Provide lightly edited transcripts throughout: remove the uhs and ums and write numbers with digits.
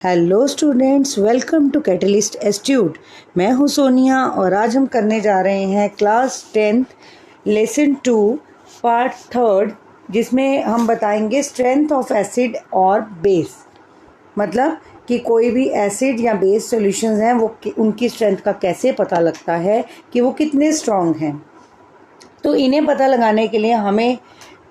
Hello students, welcome to catalyst institute. मैं हूं सोनिया और आज हम करने जा रहे हैं क्लास 10th लेसन 2 पार्ट 3, जिसमें हम बताएंगे स्ट्रेंथ ऑफ एसिड और बेस। मतलब कि कोई भी एसिड या बेस सॉल्यूशंस हैं वो उनकी स्ट्रेंथ का कैसे पता लगता है कि वो कितने स्ट्रॉन्ग हैं। तो इन्हें पता लगाने के लिए हमें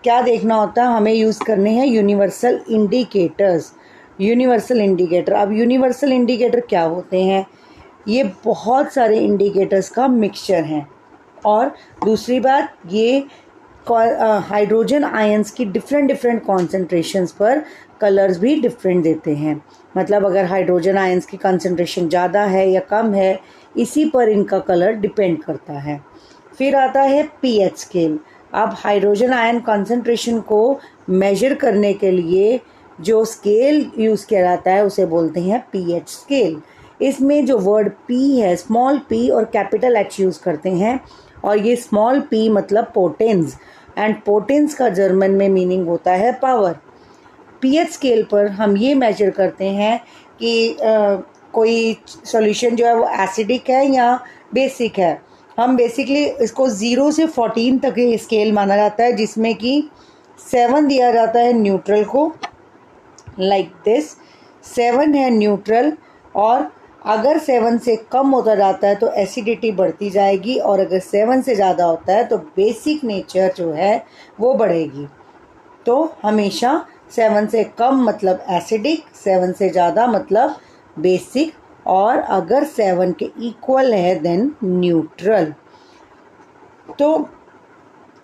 क्या देखना होता है, हमें यूज़ करने हैं यूनिवर्सल इंडिकेटर्स। यूनिवर्सल इंडिकेटर, अब यूनिवर्सल इंडिकेटर क्या होते हैं? ये बहुत सारे इंडिकेटर्स का मिक्सचर हैं। और दूसरी बात, ये हाइड्रोजन आयंस की डिफरेंट कॉन्सेंट्रेशंस पर कलर्स भी डिफरेंट देते हैं। मतलब अगर हाइड्रोजन आयंस की कंसंट्रेशन ज़्यादा है या कम है, इसी पर इनका कलर डिपेंड करता है। फिर आता है पीएच स्केल। अब हाइड्रोजन आयन कंसंट्रेशन को मेजर करने के लिए जो स्केल यूज़ किया जाता है उसे बोलते हैं पीएच स्केल। इसमें जो वर्ड पी है, स्मॉल पी और कैपिटल एच यूज़ करते हैं। और ये स्मॉल पी मतलब पोटेंस, एंड पोटेंस का जर्मन में मीनिंग होता है पावर। पीएच स्केल पर हम ये मेजर करते हैं कि कोई सॉल्यूशन जो है वो एसिडिक है या बेसिक है। हम बेसिकली इसको 0 से 14 तक ये स्केल माना जाता है, जिसमें कि 7 दिया जाता है न्यूट्रल को, लाइक दिस। 7 है न्यूट्रल, और अगर 7 से कम होता जाता है तो एसिडिटी बढ़ती जाएगी, और अगर 7 से ज़्यादा होता है तो बेसिक नेचर जो है वो बढ़ेगी। तो हमेशा 7 से कम मतलब एसिडिक, 7 से ज़्यादा मतलब बेसिक, और अगर 7 के इक्वल है देन न्यूट्रल। तो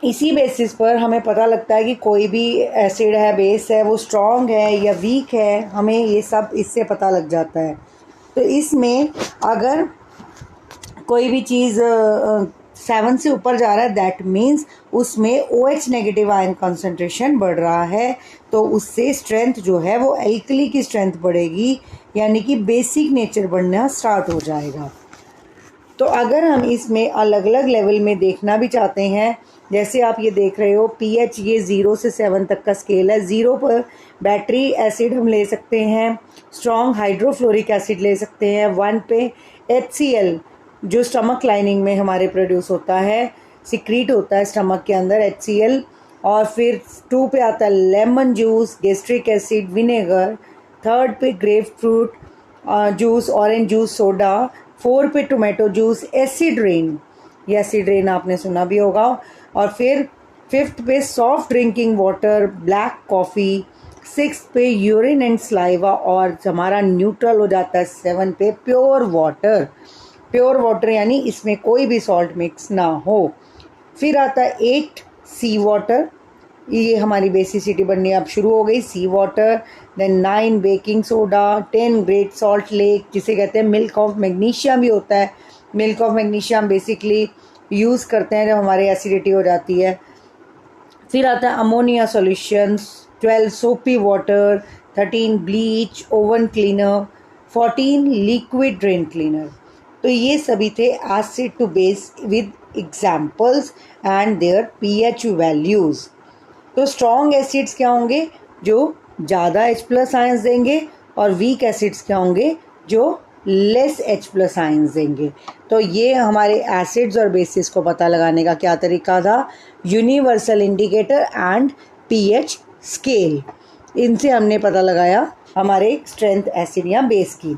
इसी बेसिस पर हमें पता लगता है कि कोई भी एसिड है, बेस है, वो स्ट्रॉन्ग है या वीक है। हमें ये सब इससे पता लग जाता है। तो इसमें अगर कोई भी चीज़ 7 से ऊपर जा रहा है, दैट मीन्स उसमें OH नेगेटिव आयन कंसंट्रेशन बढ़ रहा है, तो उससे स्ट्रेंथ जो है वो एल्कली की स्ट्रेंथ बढ़ेगी, यानी कि बेसिक नेचर बढ़ना स्टार्ट हो जाएगा। तो अगर हम इसमें अलग अलग लेवल में देखना भी चाहते हैं, जैसे आप ये देख रहे हो पीएच, ये 0 से 7 तक का स्केल है। 0 पर बैटरी एसिड हम ले सकते हैं, स्ट्रॉन्ग हाइड्रोफ्लोरिक एसिड ले सकते हैं। 1 पे HCl, जो स्टमक लाइनिंग में हमारे प्रोड्यूस होता है, सिक्रीट होता है स्टमक के अंदर HCl। और फिर 2 पे आता है lemon juice, gastric acid, vinegar. 3rd पे grep fruit juice, orange juice, soda. 4 पे टोमेटो जूस, एसिड रेन, ये एसिड रेन आपने सुना भी होगा। और फिर 5th पे soft drinking water, black coffee. 6th पे यूरिन एंड स्लाइवा, और हमारा न्यूट्रल हो जाता है 7 पे प्योर वाटर। प्योर वाटर यानी इसमें कोई भी सॉल्ट मिक्स ना हो। फिर आता है 8 सी वाटर, ये हमारी बेसिसिटी बननी अब शुरू हो गई, sea water. Then 9 baking soda. 10 great salt lake, जिसे कहते हैं मिल्क ऑफ मैग्नीशियम भी होता है। Milk of magnesium basically use करते हैं जब हमारी एसिडिटी हो जाती है। फिर आता है ammonia solutions. 12 soapy water. 13 bleach, oven cleaner. 14 liquid drain cleaner. तो ये सभी थे acid to base with examples and their pH values. तो स्ट्रॉन्ग एसिड्स क्या होंगे? जो ज़्यादा H+ आयंस देंगे, और वीक एसिड्स क्या होंगे? जो लेस H+ आयंस देंगे। तो ये हमारे एसिड्स और बेसिस को पता लगाने का क्या तरीका था? Universal indicator and pH scale, इनसे हमने पता लगाया हमारे स्ट्रेंथ एसिड या बेस की।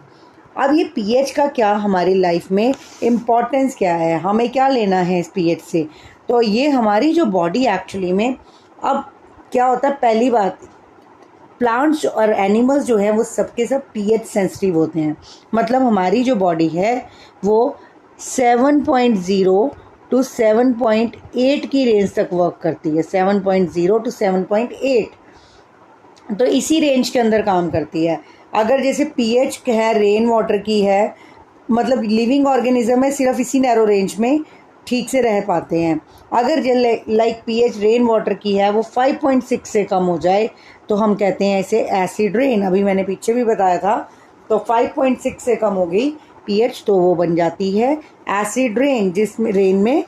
अब ये पीएच का क्या हमारी लाइफ में इम्पोर्टेंस क्या है, हमें क्या लेना है इस पीएच से? तो ये हमारी जो बॉडी एक्चुअली में, अब क्या होता है, पहली बात, प्लांट्स और एनिमल्स जो है वो सबके सब पीएच सेंसिटिव होते हैं। मतलब हमारी जो बॉडी है वो 7.0 टू 7.8 की रेंज तक वर्क करती है। 7.0 टू 7.8, तो इसी रेंज के अंदर काम करती है। अगर जैसे पीएच है रेन वाटर की है, मतलब लिविंग ऑर्गेनिज्म है, सिर्फ इसी नैरो रेंज में ठीक से रह पाते हैं। अगर लाइक पीएच रेन वाटर की है वो 5.6 से कम हो जाए तो हम कहते हैं इसे एसिड रेन। अभी मैंने पीछे भी बताया था। तो 5.6 से कम हो गई पीएच तो वो बन जाती है एसिड रेन, जिसमें रेन में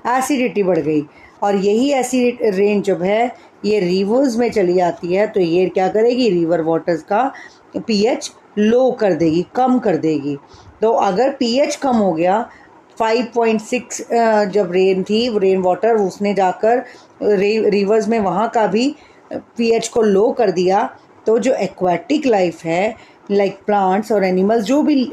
एसिडिटी बढ़ गई। और यही एसिड रेन जब है ये रिवर्स में चली जाती है तो ये क्या करेगी, रिवर वाटर्स का पीएच लो कर देगी, कम कर देगी। तो अगर पीएच कम हो गया, 5.6 जब रेन थी, रेन वाटर उसने जाकर रिवर्स में वहाँ का भी पीएच को लो कर दिया, तो जो एक्वाटिक लाइफ है, लाइक प्लांट्स और एनिमल्स जो भी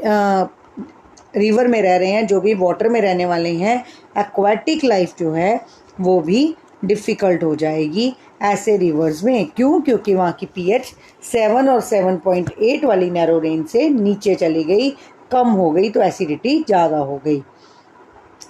रिवर में रह रहे हैं, जो भी वाटर में रहने वाले हैं, एक्वाटिक लाइफ जो है वो भी डिफ़िकल्ट हो जाएगी ऐसे रिवर्स में। क्यों? क्योंकि वहाँ की पीएच 7 और 7.8 वाली नैरो रेंज से नीचे चली गई, कम हो गई, तो एसिडिटी ज़्यादा हो गई।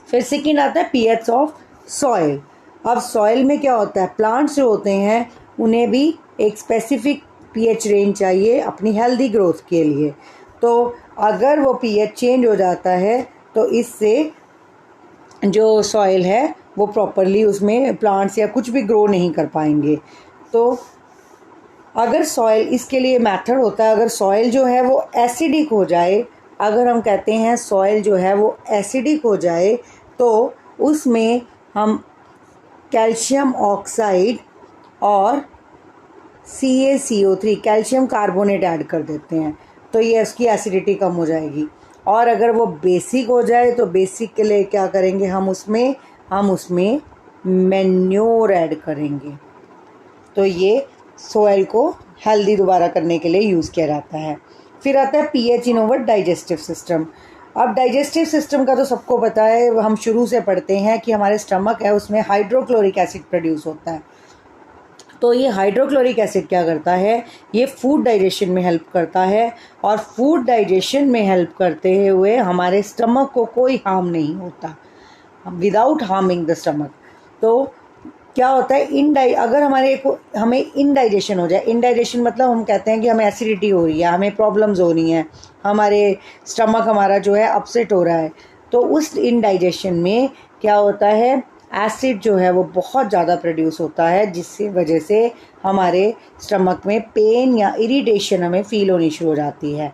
फिर सेकेंड आता है पीएच ऑफ सॉइल। अब सॉइल में क्या होता है, प्लांट्स जो होते हैं उन्हें भी एक स्पेसिफिक पीएच रेंज चाहिए अपनी हेल्दी ग्रोथ के लिए। तो अगर वो पीएच चेंज हो जाता है तो इससे जो सॉइल है वो प्रॉपरली उसमें प्लांट्स या कुछ भी ग्रो नहीं कर पाएंगे। तो अगर सॉइल, इसके लिए मेथड होता है, अगर सॉइल जो है वो एसिडिक हो जाए, अगर हम कहते हैं सॉइल जो है वो एसिडिक हो जाए, तो उसमें हम कैल्शियम ऑक्साइड और CaCO3 कैल्शियम कार्बोनेट ऐड कर देते हैं, तो ये उसकी एसिडिटी कम हो जाएगी। और अगर वो बेसिक हो जाए तो बेसिक के लिए क्या करेंगे, हम उसमें मैन्योर ऐड करेंगे। तो ये सॉइल को हेल्दी दोबारा करने के लिए यूज़ किया जाता है। फिर आता है पीएच इन ओवर डाइजेस्टिव सिस्टम। अब डाइजेस्टिव सिस्टम का तो सबको पता है, हम शुरू से पढ़ते हैं कि हमारे स्टमक है उसमें हाइड्रोक्लोरिक एसिड प्रोड्यूस होता है। तो ये हाइड्रोक्लोरिक एसिड क्या करता है, ये फूड डाइजेशन में हेल्प करता है, और फूड डाइजेशन में हेल्प करते हुए हमारे स्टमक को कोई हार्म नहीं होता, विदाउट हार्मिंग द स्टमक। तो क्या होता है, अगर हमें इनडाइजेशन हो जाए, इनडाइजेशन मतलब हम कहते हैं कि हमें एसिडिटी हो रही है, हमें प्रॉब्लम्स हो रही हैं, हमारे स्टमक हमारा जो है अपसेट हो रहा है, तो उस इनडाइजेशन में क्या होता है, एसिड जो है वो बहुत ज़्यादा प्रोड्यूस होता है, जिसकी वजह से हमारे स्टमक में पेन या इरिटेशन हमें फील होनी शुरू हो जाती है।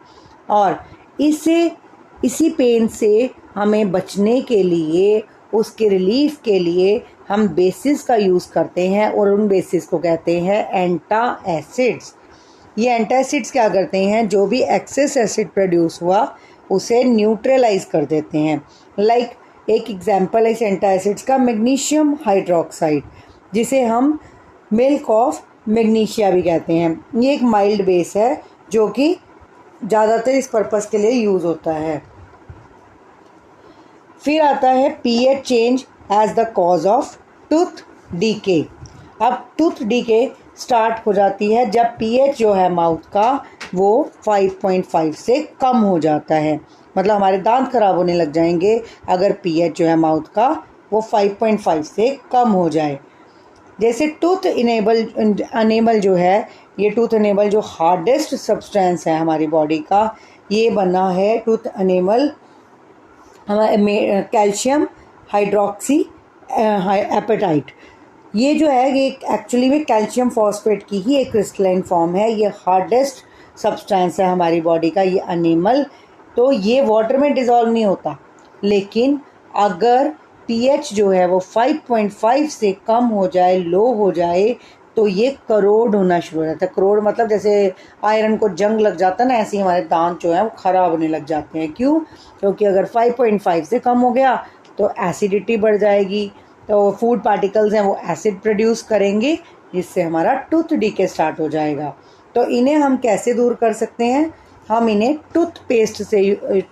और इसी पेन से हमें बचने के लिए, उसके रिलीफ के लिए हम बेसिस का यूज़ करते हैं, और उन बेसिस को कहते हैं एंटासिड्स। ये एंटासिड्स क्या करते हैं, जो भी एक्सेस एसिड प्रोड्यूस हुआ उसे न्यूट्रलाइज कर देते हैं। लाइक एक एग्जांपल है इस एंटासिड्स का, मैग्नीशियम हाइड्रोक्साइड, जिसे हम मिल्क ऑफ मैग्नीशिया भी कहते हैं। ये एक माइल्ड बेस है जो कि ज़्यादातर इस पर्पस के लिए यूज़ होता है। फिर आता है pH change as the cause of tooth decay. अब टूथ डीके स्टार्ट हो जाती है जब पीएच जो है माउथ का वो 5.5 से कम हो जाता है, मतलब हमारे दांत खराब होने लग जाएंगे अगर पीएच जो है माउथ का वो 5.5 से कम हो जाए। जैसे टूथ अनेबल जो है, ये टूथ अनेबल जो हार्डेस्ट सब्सटेंस है हमारी बॉडी का, ये बना है टूथ अनेबल हमारे कैल्शियम हाइड्रोक्सी एपेटाइट। ये जो है ये एक्चुअली में कैल्शियम फॉस्फेट की ही एक क्रिस्टलाइन फॉर्म है, ये हार्डेस्ट सब्सटेंस है हमारी बॉडी का ये अनेमल। तो ये वाटर में डिज़ोल्व नहीं होता, लेकिन अगर पीएच जो है वो 5.5 से कम हो जाए, लो हो जाए, तो ये करोड होना शुरू हो जाता है। करोड मतलब जैसे आयरन को जंग लग जाता है ना, ऐसे ही हमारे दांत जो है वो ख़राब होने लग जाते हैं। क्यों? क्योंकि अगर 5.5 से कम हो गया तो एसिडिटी बढ़ जाएगी, तो फूड पार्टिकल्स हैं वो एसिड प्रोड्यूस करेंगे, जिससे हमारा टूथ डीके स्टार्ट हो जाएगा। तो इन्हें हम कैसे दूर कर सकते हैं, हम इन्हें टूथपेस्ट से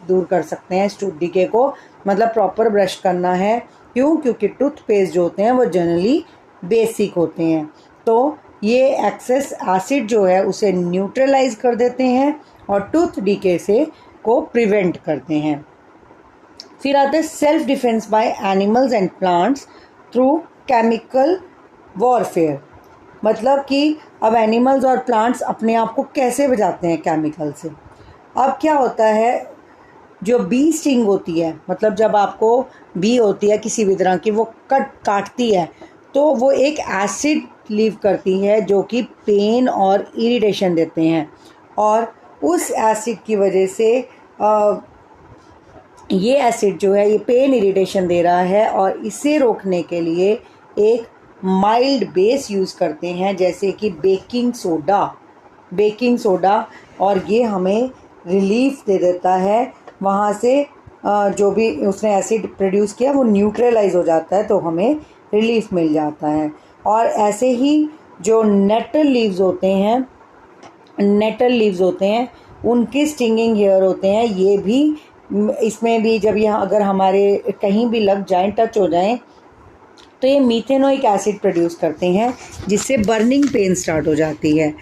दूर कर सकते हैं इस टूथ डीके को, मतलब प्रॉपर ब्रश करना है। क्यों? क्योंकि टूथपेस्ट जो होते हैं वो जनरली बेसिक होते हैं, तो ये एक्सेस एसिड जो है उसे न्यूट्रलाइज कर देते हैं और टूथ डीके से को प्रिवेंट करते हैं। फिर आता है self defence by animals and plants through chemical warfare, मतलब कि अब एनिमल्स और प्लांट्स अपने आप को कैसे बचाते हैं केमिकल से। अब क्या होता है, जो बी स्टिंग होती है, मतलब जब आपको बी होती है किसी भी तरह की, वो काटती है, तो वो एक एसिड लीव करती है जो कि पेन और इरिटेशन देते हैं, और उस एसिड की वजह से ये एसिड जो है ये पेन इरिटेशन दे रहा है, और इसे रोकने के लिए एक माइल्ड बेस यूज़ करते हैं, जैसे कि बेकिंग सोडा, और ये हमें रिलीफ दे देता है, वहाँ से जो भी उसने एसिड प्रोड्यूस किया वो न्यूट्रलाइज हो जाता है, तो हमें रिलीफ मिल जाता है। और ऐसे ही जो नेटल लीव्स होते हैं उनके स्टिंगिंग हेयर होते हैं, ये भी इसमें भी जब यह अगर हमारे कहीं भी लग जाएं, टच हो जाएं, तो ये मीथेनोइक एसिड प्रोड्यूस करते हैं, जिससे बर्निंग पेन स्टार्ट हो जाती है।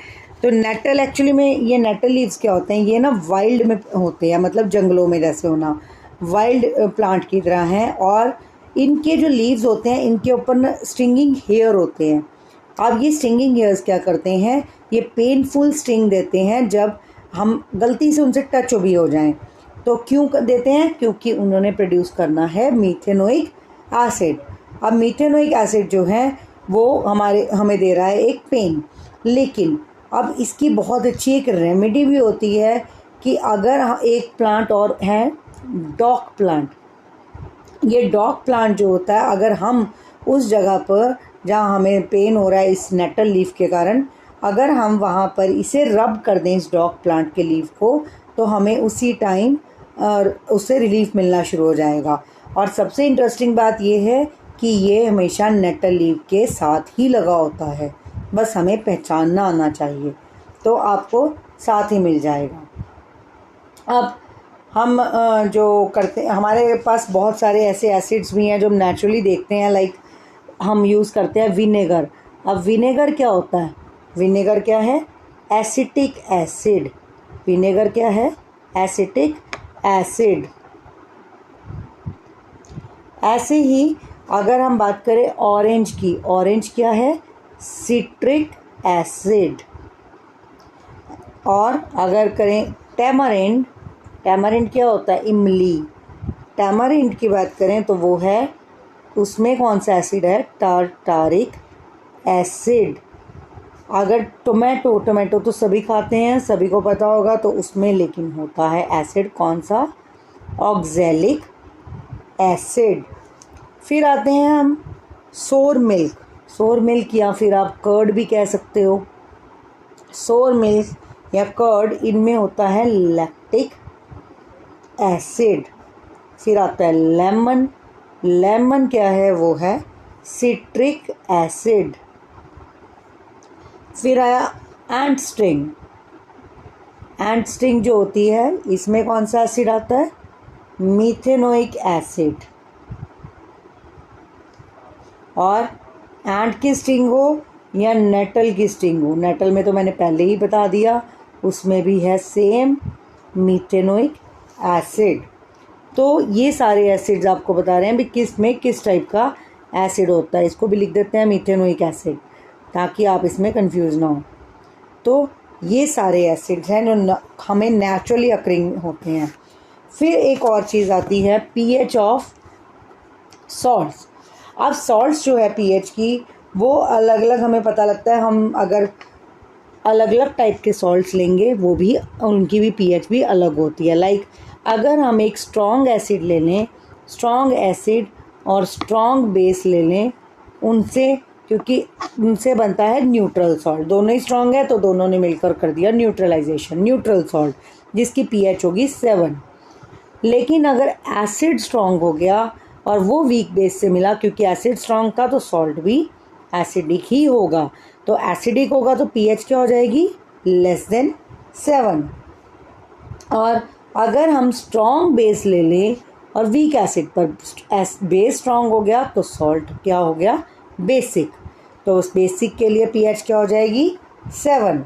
तो नेटल एक्चुअली में ये नेटल लीव्स क्या होते हैं, ये ना वाइल्ड में होते हैं, मतलब जंगलों में जैसे होना, वाइल्ड प्लांट की तरह हैं। और इनके जो लीव्स होते हैं इनके ऊपर ना स्टिंगिंग हेयर होते हैं। अब ये स्टिंगिंग हेयर्स क्या करते हैं, ये पेनफुल स्टिंग देते हैं जब हम गलती से उनसे टच भी हो जाएं। तो क्यों देते हैं, क्योंकि उन्होंने प्रोड्यूस करना है मीथेनोइक एसिड। अब मीथेनोइक एसिड जो है वो हमें दे रहा है एक पेन, लेकिन अब इसकी बहुत अच्छी एक रेमेडी भी होती है कि अगर एक प्लांट और है डॉग प्लांट, ये डॉग प्लांट जो होता है, अगर हम उस जगह पर जहाँ हमें पेन हो रहा है इस नेटल लीफ के कारण, अगर हम वहाँ पर इसे रब कर दें इस डॉग प्लांट के लीफ को, तो हमें उसी टाइम उससे रिलीफ मिलना शुरू हो जाएगा। और सबसे इंटरेस्टिंग बात ये है कि ये हमेशा नेटल लीफ के साथ ही लगा होता है, बस हमें पहचानना आना चाहिए, तो आपको साथ ही मिल जाएगा। अब हम जो करते हैं, हमारे पास बहुत सारे ऐसे एसिड्स भी हैं जो हम नेचुरली देखते हैं, लाइक हम यूज़ करते हैं विनेगर। अब विनेगर क्या होता है, विनेगर क्या है, एसिटिक एसिड। विनेगर क्या है, एसिटिक एसिड। ऐसे ही अगर हम बात करें ऑरेंज की, ऑरेंज क्या है, सिट्रिक एसिड। और अगर करें टैमरिंड, टैमरिंड क्या होता है, इमली। टैमरिंड की बात करें तो वो है, उसमें कौन सा एसिड है, टार्टारिक एसिड। अगर टोमेटो तो सभी खाते हैं, सभी को पता होगा, तो उसमें लेकिन होता है एसिड कौन सा, ऑक्सैलिक एसिड। फिर आते हैं हम सोर मिल्क, सोर मिल्क या फिर आप कर्ड भी कह सकते हो। सोर मिल्क या कर्ड, इनमें होता है लैक्टिक एसिड। फिर आता है लेमन, लेमन क्या है, वो है सिट्रिक एसिड। फिर आया एंट स्टिंग, एंट स्टिंग जो होती है इसमें कौन सा एसिड आता है, मीथेनोइक एसिड। और एंट की स्टिंग हो या नेटल की स्टिंग हो, नेटल में तो मैंने पहले ही बता दिया, उसमें भी है सेम मीथेनोइक एसिड। तो ये सारे एसिड्स आपको बता रहे हैं भी किस में किस टाइप का एसिड होता है। इसको भी लिख देते हैं मीथेनोइक एसिड, ताकि आप इसमें कंफ्यूज ना हो। तो ये सारे एसिड्स हैं जो हमें नेचुरली अकरिंग होते हैं। फिर एक और चीज़ आती है पीएच ऑफ सॉल्ट्स। अब सॉल्ट्स जो है पीएच की, वो अलग अलग हमें पता लगता है। हम अगर अलग अलग टाइप के सॉल्ट्स लेंगे, वो भी उनकी भी पीएच भी अलग होती है। लाइक अगर हम एक स्ट्रॉन्ग एसिड ले लें, स्ट्रॉन्ग एसिड और स्ट्रॉन्ग बेस ले लें, उनसे, क्योंकि उनसे बनता है न्यूट्रल सॉल्ट। दोनों ही स्ट्रॉन्ग है तो दोनों ने मिलकर कर दिया न्यूट्रलाइजेशन, न्यूट्रल सॉल्ट, जिसकी पीएच होगी 7। लेकिन अगर एसिड स्ट्रॉन्ग हो गया और वो वीक बेस से मिला, क्योंकि एसिड स्ट्रॉन्ग था तो सॉल्ट भी एसिडिक ही होगा, तो एसिडिक होगा तो पीएच क्या हो जाएगी, <7। और अगर हम स्ट्रॉन्ग बेस ले लें और वीक एसिड पर बेस स्ट्रॉन्ग हो गया तो सॉल्ट क्या हो गया, बेसिक। तो उस बेसिक के लिए पीएच क्या हो जाएगी, 7।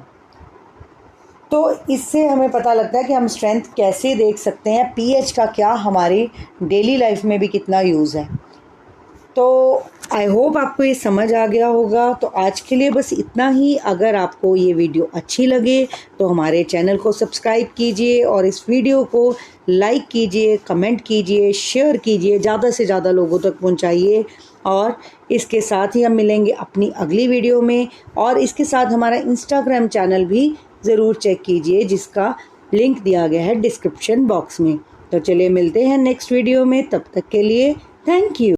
तो इससे हमें पता लगता है कि हम स्ट्रेंथ कैसे देख सकते हैं, पीएच का क्या हमारी डेली लाइफ में भी कितना यूज़ है। तो आई होप आपको ये समझ आ गया होगा। तो आज के लिए बस इतना ही। अगर आपको ये वीडियो अच्छी लगे तो हमारे चैनल को सब्सक्राइब कीजिए और इस वीडियो को लाइक कीजिए, कमेंट कीजिए, शेयर कीजिए, ज़्यादा से ज़्यादा लोगों तक पहुंचाइए। और इसके साथ ही हम मिलेंगे अपनी अगली वीडियो में। और इसके साथ हमारा इंस्टाग्राम चैनल भी ज़रूर चेक कीजिए, जिसका लिंक दिया गया है डिस्क्रिप्शन बॉक्स में। तो चलिए मिलते हैं नेक्स्ट वीडियो में, तब तक के लिए थैंक यू।